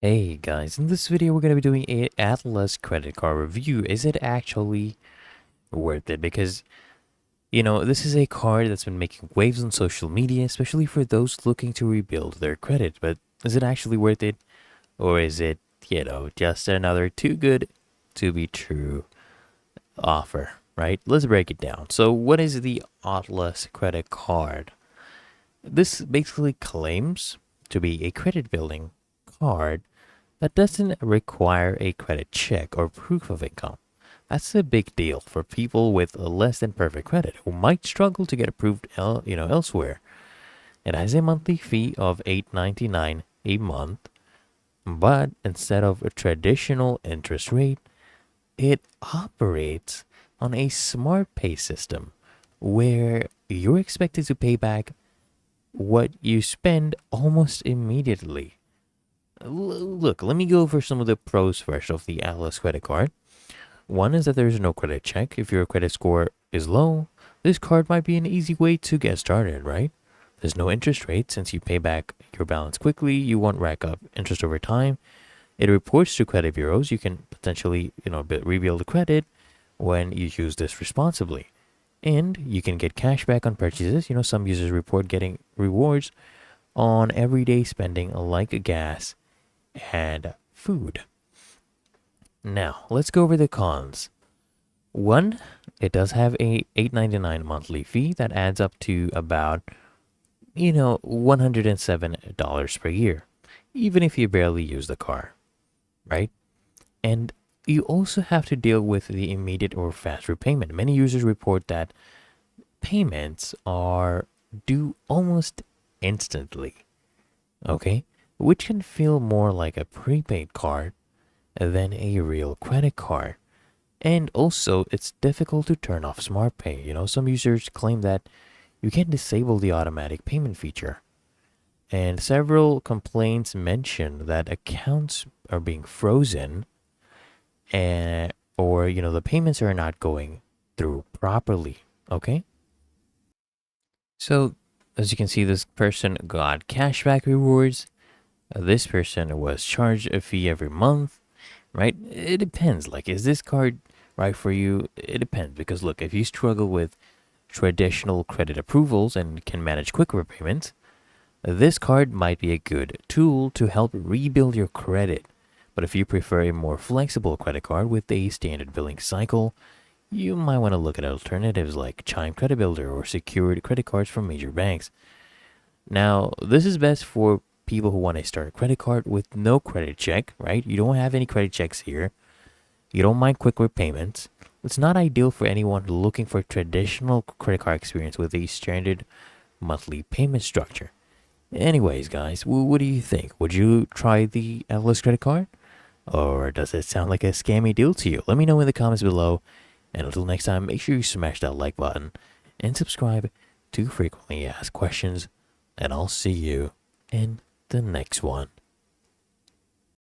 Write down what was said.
Hey guys, in this video we're going to be doing a Atlas credit card review. Is it actually worth it? Because, this is a card that's been making waves on social media, especially for those looking to rebuild their credit. But is it actually worth it? Or is it, just another too good to be true offer, right? Let's break it down. So what is the Atlas credit card? This basically claims to be a credit building card that doesn't require a credit check or proof of income. That's a big deal for people with less than perfect credit who might struggle to get approved elsewhere. It has a monthly fee of $8.99 a month, but instead of a traditional interest rate, it operates on a smart pay system where you're expected to pay back what you spend almost immediately. Look, let me go over some of the pros first of the Atlas credit card. One is that there's no credit check. If your credit score is low, this card might be an easy way to get started, right? There's no interest rate since you pay back your balance quickly. You won't rack up interest over time. It reports to credit bureaus. You can potentially, rebuild the credit when you use this responsibly. And you can get cash back on purchases. Some users report getting rewards on everyday spending like gas and food. Now, let's go over the cons. One, it does have a $8.99 monthly fee that adds up to about, $107 per year, even if you barely use the car, right? And you also have to deal with the immediate or fast repayment. Many users report that payments are due almost instantly, okay? Which can feel more like a prepaid card than a real credit card. And also, it's difficult to turn off Smart Pay. Some users claim that you can disable the automatic payment feature. And several complaints mention that accounts are being frozen or the payments are not going through properly, okay? So, as you can see, this person got cashback rewards. This person was charged a fee every month, right? It depends. Like, is this card right for you? It depends because look, if you struggle with traditional credit approvals and can manage quick repayments, this card might be a good tool to help rebuild your credit. But if you prefer a more flexible credit card with a standard billing cycle, you might want to look at alternatives like Chime Credit Builder or secured credit cards from major banks. Now, this is best for people who want to start a credit card with no credit check, right? You don't have any credit checks here. You don't mind quick repayments. It's not ideal for anyone looking for traditional credit card experience with a standard monthly payment structure. Anyways, guys, what do you think? Would you try the Atlas credit card? Or does it sound like a scammy deal to you? Let me know in the comments below. And until next time, make sure you smash that like button and subscribe to frequently asked questions. And I'll see you in the next one.